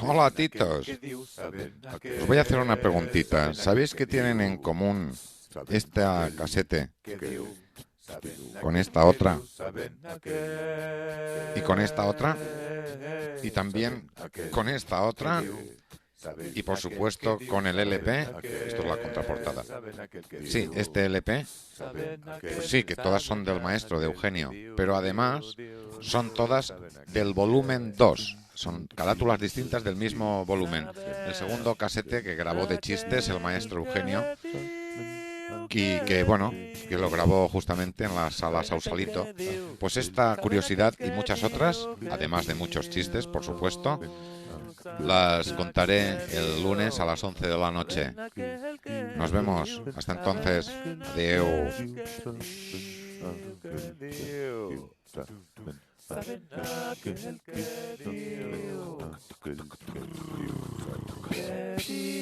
Hola, titos. Os voy a hacer una preguntita. ¿Sabéis qué tienen en común esta casete con esta otra y con esta otra y también con esta otra y por supuesto con el LP? Esto es la contraportada. Sí, este LP. Pues sí, que todas son del maestro, de Eugenio, pero además son todas del volumen 2. Son carátulas distintas del mismo volumen. El segundo casete que grabó de chistes el maestro Eugenio y que, bueno, que lo grabó justamente en la sala Sausalito. Pues esta curiosidad y muchas otras, además de muchos chistes, por supuesto, las contaré el lunes a las 11 de la noche. Nos vemos. Hasta entonces. Adeu. Saben aquel que dio, que dio.